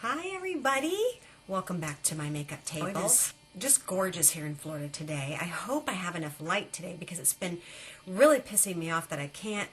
Hi everybody! Welcome back to my makeup table. It is just gorgeous here in Florida today. I hope I have enough light today because it's been really pissing me off that I can't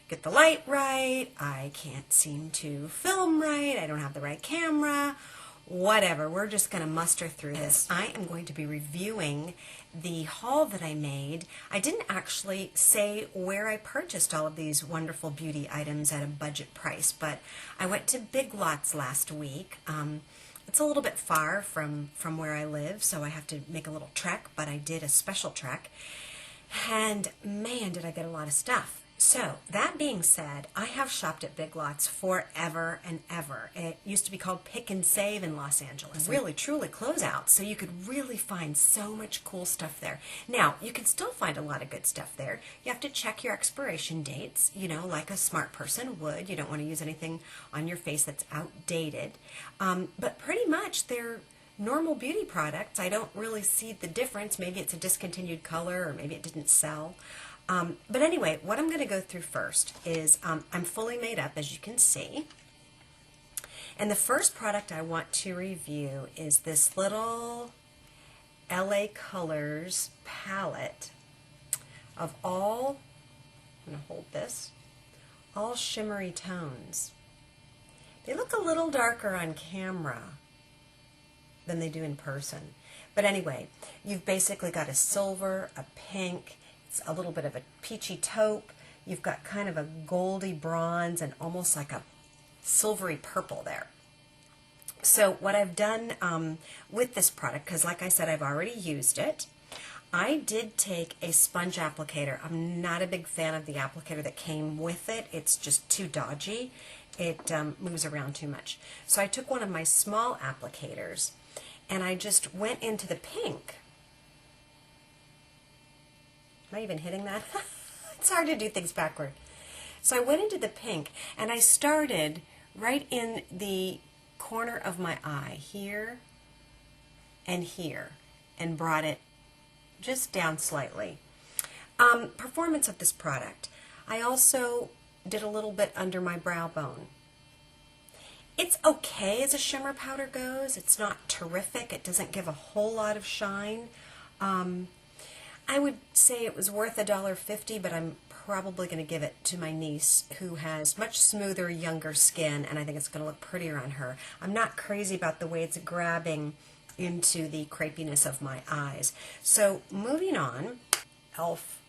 get the light right, I can't seem to film right, I don't have the right camera, whatever. We're just going to muster through this. I am going to be reviewing the haul that I made. I didn't actually say where I purchased all of these wonderful beauty items at a budget price, but I went to Big Lots last week. It's a little bit far from where I live, so I have to make a little trek, but I did a special trek, and man, did I get a lot of stuff. So, that being said, I have shopped at Big Lots forever and ever. It used to be called Pick and Save in Los Angeles. Really, truly Closeout. So you could really find so much cool stuff there. Now, you can still find a lot of good stuff there. You have to check your expiration dates, you know, like a smart person would. You don't want to use anything on your face that's outdated. But pretty much they're normal beauty products. I don't really see the difference. Maybe it's a discontinued color or maybe it didn't sell. But anyway, what I'm going to go through first is I'm fully made up, as you can see. And the first product I want to review is this little LA Colors palette of all, I'm going to hold this, all shimmery tones. They look a little darker on camera than they do in person. But anyway, you've basically got a silver, a pink, a little bit of a peachy taupe. You've got kind of a goldy bronze and almost like a silvery purple there. So what I've done with this product, because like I said, I've already used it, I did take a sponge applicator. I'm not a big fan of the applicator that came with it. It's just too dodgy. It moves around too much. So I took one of my small applicators and I just went into the pink. Am I even hitting that? It's hard to do things backward. So I went into the pink and I started right in the corner of my eye, here and here, and brought it just down slightly. Performance of this product. I also did a little bit under my brow bone. It's okay as a shimmer powder goes. It's not terrific. It doesn't give a whole lot of shine. I would say it was worth $1.50, but I'm probably going to give it to my niece who has much smoother, younger skin, and I think it's going to look prettier on her. I'm not crazy about the way it's grabbing into the crepiness of my eyes. So moving on, E.l.F.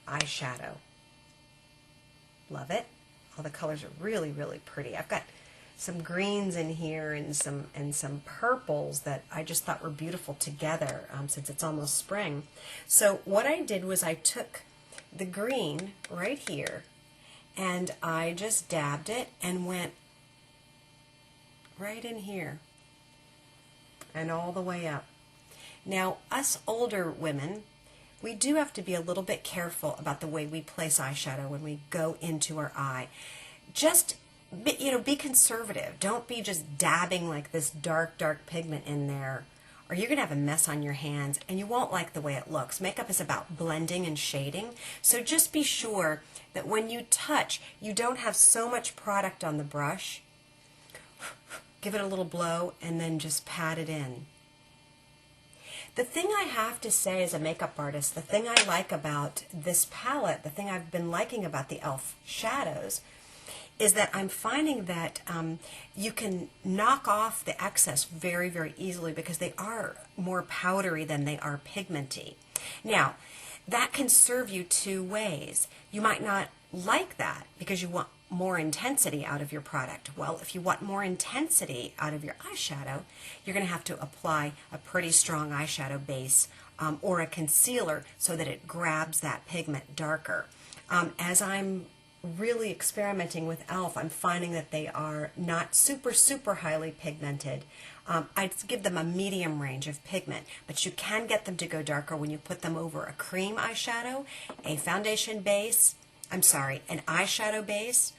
eyeshadow. Love it. All the colors are really, really pretty. I've got some greens in here and some purples that I just thought were beautiful together since it's almost spring. So what I did was I took the green right here and I just dabbed it and went right in here and all the way up. Now, us older women, we do have to be a little bit careful about the way we place eyeshadow when we go into our eye. Just be conservative. Don't be just dabbing like this dark pigment in there, or you're going to have a mess on your hands and you won't like the way it looks. Makeup is about blending and shading, so just be sure that when you touch, you don't have so much product on the brush. Give it a little blow and then just pat it in. The thing I have to say as a makeup artist, the thing I like about this palette, the thing I've been liking about the E.l.F. shadows, is that I'm finding that you can knock off the excess very, very easily because they are more powdery than they are pigmenty. Now, that can serve you two ways. You might not like that because you want more intensity out of your product. Well, if you want more intensity out of your eyeshadow, you're going to have to apply a pretty strong eyeshadow base or a concealer so that it grabs that pigment darker. As I'm really experimenting with E.l.F., I'm finding that they are not super highly pigmented. I'd give them a medium range of pigment, but you can get them to go darker when you put them over a cream eyeshadow, a foundation base, an eyeshadow base,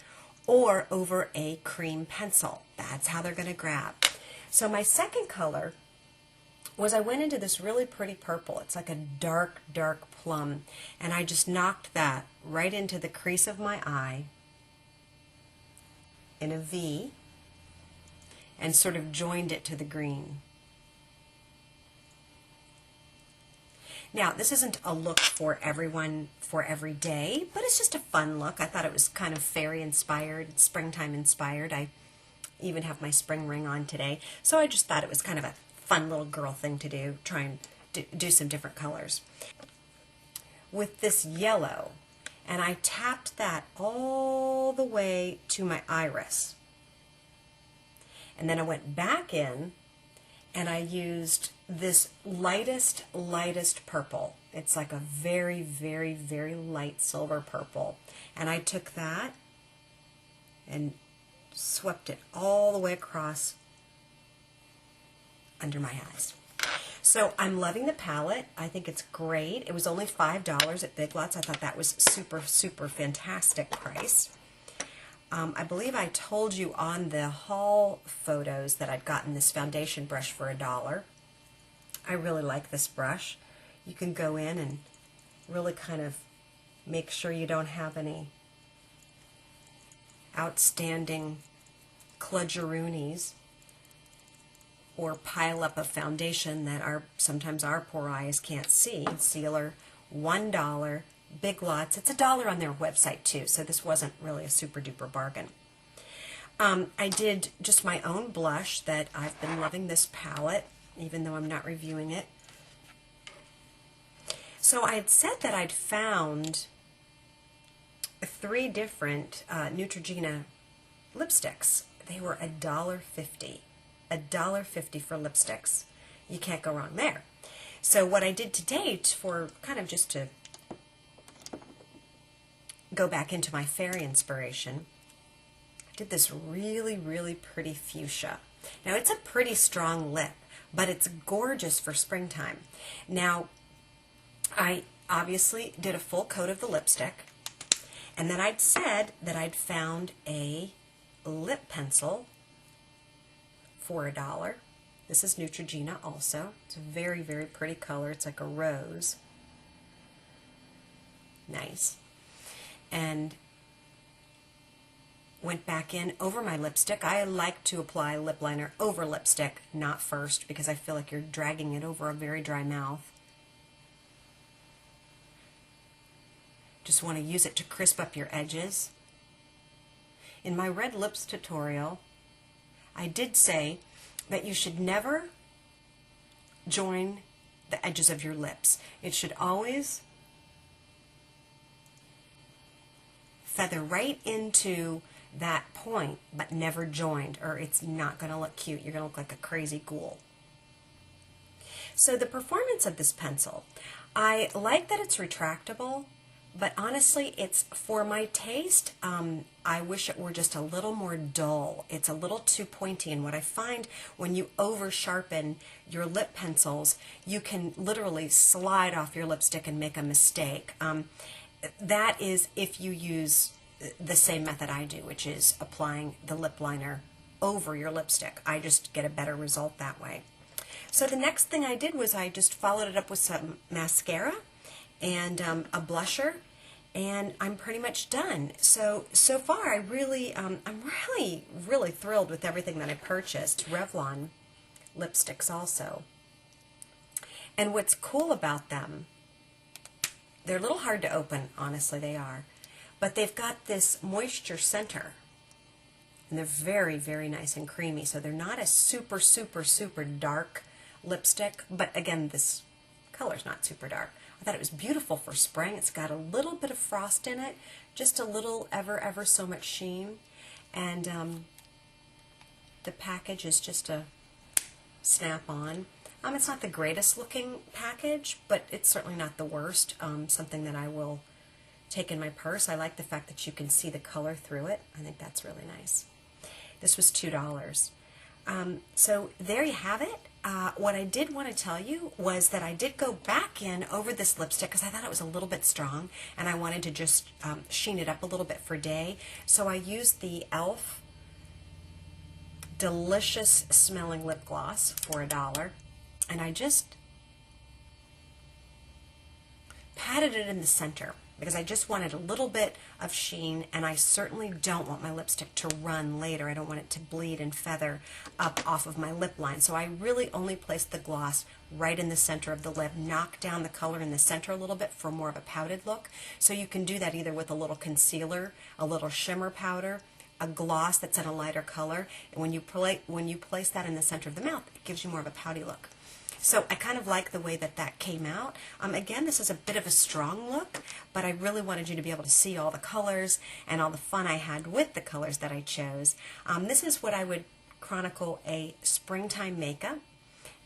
or over a cream pencil. That's how they're going to grab. So my second color was I went into this really pretty purple. It's like a dark plum, and I just knocked that right into the crease of my eye in a V, and sort of joined it to the green. Now, this isn't a look for everyone for every day, but it's just a fun look. I thought it was kind of fairy inspired, springtime inspired. I even have my spring ring on today, so I just thought it was kind of a fun little girl thing to do, try and do some different colors. With this yellow, and I tapped that all the way to my iris. And then I went back in and I used this lightest purple. It's like a very, very, very light silver purple. And I took that and swept it all the way across under my eyes. So I'm loving the palette. I think it's great. It was only $5 at Big Lots. I thought that was super, super fantastic price. I believe I told you on the haul photos that I'd gotten this foundation brush for $1. I really like this brush. You can go in and really kind of make sure you don't have any outstanding kludgeroonies or pile up of foundation that sometimes our poor eyes can't see. Sealer, $1. Big Lots. It's $1 on their website too, so this wasn't really a super duper bargain. I did just my own blush that I've been loving this palette, even though I'm not reviewing it. So I had said that I'd found 3 different Neutrogena lipsticks. They were $1.50. $1.50 for lipsticks. You can't go wrong there. So what I did today for kind of just to go back into my fairy inspiration, I did this really, really pretty fuchsia. Now it's a pretty strong lip, but it's gorgeous for springtime. Now I obviously did a full coat of the lipstick, and then I'd said that I'd found a lip pencil for $1. This is Neutrogena also. It's a very, very pretty color. It's like a rose. Nice. And went back in over my lipstick. I like to apply lip liner over lipstick, not first, because I feel like you're dragging it over a very dry mouth. Just want to use it to crisp up your edges. In my red lips tutorial, I did say that you should never join the edges of your lips. It should always feather right into that point, but never joined, or it's not going to look cute. You're going to look like a crazy ghoul. So the performance of this pencil, I like that it's retractable, but honestly, it's for my taste. I wish it were just a little more dull. It's a little too pointy, and what I find when you over sharpen your lip pencils, you can literally slide off your lipstick and make a mistake. That is if you use the same method I do, which is applying the lip liner over your lipstick. I just get a better result that way. So the next thing I did was I just followed it up with some mascara and a blusher, and I'm pretty much done. So far I'm really thrilled with everything that I purchased. Revlon lipsticks also. And what's cool about them, they're a little hard to open, honestly they are, but they've got this moisture center, and they're very, very nice and creamy, so they're not a super, super, super dark lipstick, but again, this color's not super dark. I thought it was beautiful for spring. It's got a little bit of frost in it, just a little ever so much sheen, and the package is just a snap-on. It's not the greatest looking package, but it's certainly not the worst. Something that I will take in my purse. I like the fact that you can see the color through it. I think that's really nice. This was $2. So there you have it. What I did want to tell you was that I did go back in over this lipstick because I thought it was a little bit strong, and I wanted to just sheen it up a little bit for day. So I used the E.l.F. delicious smelling lip gloss for $1. And I just patted it in the center. because I just wanted a little bit of sheen, and I certainly don't want my lipstick to run later. I don't want it to bleed and feather up off of my lip line. So I really only placed the gloss right in the center of the lip, knock down the color in the center a little bit for more of a pouted look. So you can do that either with a little concealer, a little shimmer powder, a gloss that's in a lighter color, and when you place that in the center of the mouth, it gives you more of a pouty look. So I kind of like the way that that came out. Again, this is a bit of a strong look, but I really wanted you to be able to see all the colors and all the fun I had with the colors that I chose. This is what I would chronicle a springtime makeup,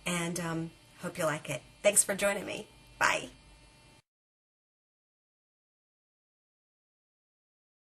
and hope you like it. Thanks for joining me. Bye.